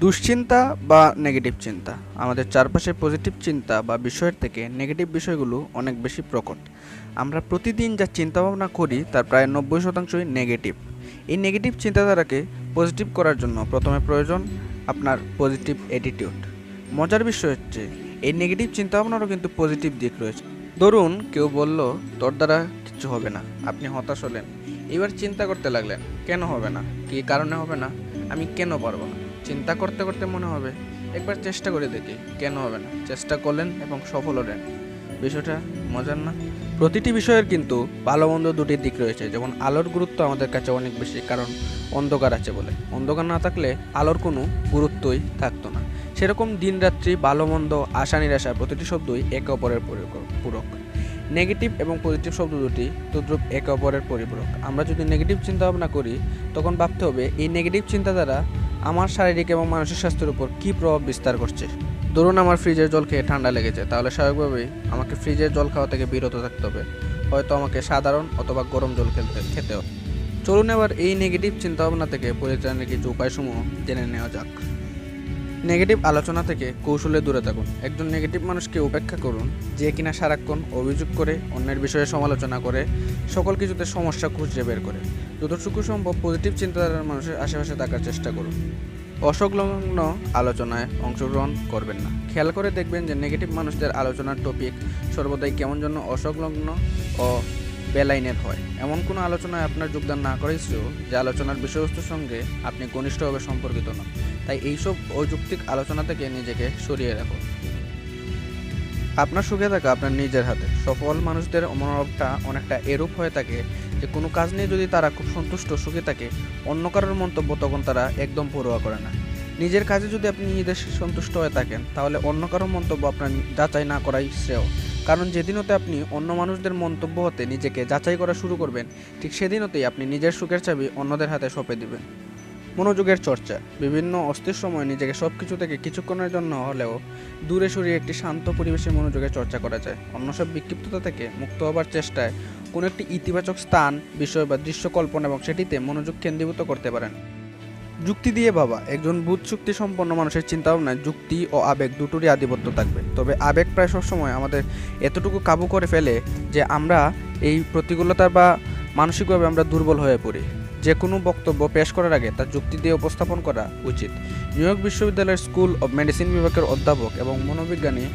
দুশ্চিন্তা বা নেগেটিভ চিন্তা আমাদের চারপাশে পজিটিভ চিন্তা বা বিষয়ের থেকে নেগেটিভ বিষয়গুলো অনেক বেশি প্রকট। আমরা প্রতিদিন যা চিন্তাভাবনা করি তার প্রায় 90%ই নেগেটিভ। এই নেগেটিভ চিন্তাধারাকে পজিটিভ করার জন্য প্রথমে প্রয়োজন আপনার পজিটিভ অ্যাটিটিউড। মজার বিষয় হচ্ছে এই নেগেটিভ চিন্তাভাবনারও কিন্তু পজিটিভ দিক রয়েছে। ধরুন কেউ বলল তোর দ্বারা কিছু হবে না, আপনি হতাশ হলেন। এবার চিন্তা করতে লাগলেন কেন হবে না, কী কারণে হবে না, আমি কেন পারবো না। চিন্তা করতে করতে মনে হবে একবার চেষ্টা করে দেখি কেন হবে না। চেষ্টা করলেন এবং সফল হলেন। বিষয়টা মজার না? প্রতিটি বিষয়ের কিন্তু ভালো মন্দ দুটি দিক রয়েছে। যেমন আলোর গুরুত্ব আমাদের কাছে অনেক বেশি, কারণ অন্ধকার আছে বলে। অন্ধকার না থাকলে আলোর কোনো গুরুত্বই থাকতো না। সেরকম দিন রাত্রি, ভালো মন্দ, আশা নিরাশা প্রতিটি শব্দই একে অপরের পূরক। নেগেটিভ এবং পজিটিভ শব্দ দুটি তদ্রূপ একে অপরের পরিপূরক। আমরা যদি নেগেটিভ চিন্তা ভাবনা করি তখন ভাবতে হবে এই নেগেটিভ চিন্তা দ্বারা আমার শারীরিক এবং মানসিক স্বাস্থ্যের উপর কী প্রভাব বিস্তার করছে। ধরুন আমার ফ্রিজের জল খেয়ে ঠান্ডা লেগেছে, তাহলে স্বাভাবিকভাবেই আমাকে ফ্রিজের জল খাওয়া থেকে বিরত থাকতে হবে। হয়তো আমাকে সাধারণ অথবা গরম জল খেতে হবে। চলুন এবার এই নেগেটিভ চিন্তাভাবনা থেকে পরিত্রাণের কিছু উপায়সমূহ জেনে নেওয়া যাক। নেগেটিভ আলোচনা থেকে কৌশলে দূরে থাকুন। একজন নেগেটিভ মানুষকে উপেক্ষা করুন যে কিনা সারাক্ষণ অভিযোগ করে, অন্যের বিষয়ে সমালোচনা করে, সকল কিছুতে সমস্যা খুঁজে বের করে। যতটুকু সম্ভব পজিটিভ চিন্তাধারার মানুষের আশেপাশে থাকার চেষ্টা করুন। অসংলগ্ন আলোচনায় অংশগ্রহণ করবেন না। খেয়াল করে দেখবেন যে নেগেটিভ মানুষদের আলোচনার টপিক সর্বদাই কেমন যেন অসংলগ্ন ও বেলাইনের হয়। এমন কোনো আলোচনায় আপনার যোগদান না করাই শ্রেয় যে আলোচনার বিষয়বস্তুর সঙ্গে আপনি ঘনিষ্ঠভাবে সম্পর্কিত নন। তাই এইসব অযৌক্তিক আলোচনা থেকে নিজেকে সরিয়ে রাখুন। আপনার সুখে থাকা আপনার নিজের হাতে। সফল মানুষদের মনোভাবটা অনেকটা এরূপ হয়ে থাকে যে কোনো কাজ নিয়ে যদি তারা খুব সন্তুষ্ট, সুখে থাকে, অন্য কারোর মন্তব্য তখন তারা একদম পরোয়া করে না। নিজের কাজে যদি আপনি নিজের সন্তুষ্ট হয়ে থাকেন তাহলে অন্য কারোর মন্তব্য আপনার যাচাই না করাই শ্রেয়। কারণ যেদিন হতে আপনি অন্য মানুষদের মন্তব্য হতে নিজেকে যাচাই করা শুরু করবেন, ঠিক সেদিন হতেই আপনি নিজের সুখের চাবি অন্যদের হাতে সঁপে দিবেন। মনোযোগের চর্চা। বিভিন্ন অস্থির সময় নিজেকে সব কিছু থেকে কিছুক্ষণের জন্য হলেও দূরে সরিয়ে একটি শান্ত পরিবেশে মনোযোগের চর্চা করা যায়। অন্য সব বিক্ষিপ্ততা থেকে মুক্ত হবার চেষ্টায় কোনো একটি ইতিবাচক স্থান, বিষয় বা দৃশ্য কল্পনা এবং সেটিতে মনোযোগ কেন্দ্রীভূত করতে পারেন। যুক্তি দিয়ে ভাবা। একজন বুধ শক্তি সম্পন্ন মানুষের চিন্তাভাবনায় যুক্তি ও আবেগ দুটোরই আধিপত্য থাকবে। তবে আবেগ প্রায় সবসময় আমাদের এতটুকু কাবু করে ফেলে যে আমরা এই প্রতিকূলতা বা মানসিকভাবে আমরা দুর্বল হয়ে পড়ি। যে কোনো বক্তব্য পেশ করার আগে তার যুক্তি দিয়ে উপস্থাপন করা উচিত। নিউ ইয়র্ক বিশ্ববিদ্যালয়ের স্কুল অব মেডিসিন বিভাগের অধ্যাপক এবং মনোবিজ্ঞানী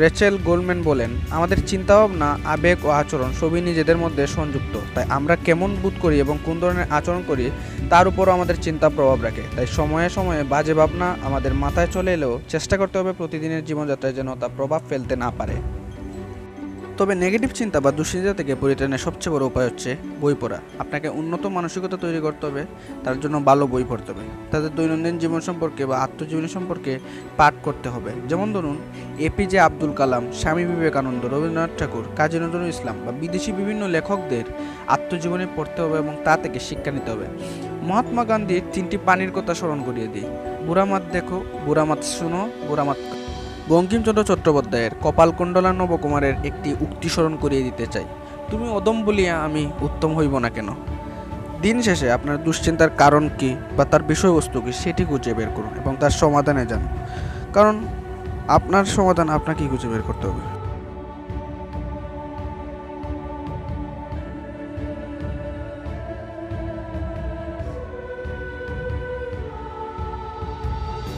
রেচেল গোল্ডম্যান বলেন, আমাদের চিন্তাভাবনা, আবেগ ও আচরণ সবই নিজেদের মধ্যে সংযুক্ত। তাই আমরা কেমন বোধ করি এবং কোন ধরনের আচরণ করি তার উপরও আমাদের চিন্তা প্রভাব রাখে। তাই সময়ে সময়ে বাজে ভাবনা আমাদের মাথায় চলে এলেও চেষ্টা করতে হবে প্রতিদিনের জীবনযাত্রায় যেন তা প্রভাব ফেলতে না পারে। তবে নেগেটিভ চিন্তা বা দুশ্চিন্তা থেকে পরিত্রাণের সবচেয়ে বড় উপায় হচ্ছে বই পড়া। আপনাকে উন্নত মানসিকতা তৈরি করতে হবে, তার জন্য ভালো বই পড়তে হবে। তাদের দৈনন্দিন জীবন সম্পর্কে বা আত্মজীবনী সম্পর্কে পাঠ করতে হবে। যেমন ধরুন এপিজে আব্দুল কালাম, স্বামী বিবেকানন্দ, রবীন্দ্রনাথ ঠাকুর, কাজী নজরুল ইসলাম বা বিদেশি বিভিন্ন লেখকদের আত্মজীবনী পড়তে হবে এবং তা থেকে শিক্ষা নিতে হবে। মহাত্মা গান্ধীর 3টি পানির কথা স্মরণ করিয়ে দিই। বুড়া মাত দেখো, বুড়া মাত শুনো, বুড়া মাত। বঙ্কিমচন্দ্র চট্টোপাধ্যায়ের কপালকুণ্ডলা নবকুমারের একটি উক্তি স্মরণ করিয়ে দিতে চাই, তুমি অদম বলিয়া আমি উত্তম হইব না কেন। দিন শেষে আপনার দুশ্চিন্তার কারণ কী বা তার বিষয়বস্তু কী সেটি খুঁজে বের করুন এবং তার সমাধানে যান। কারণ আপনার সমাধান আপনাকেই খুঁজে বের করতে হবে।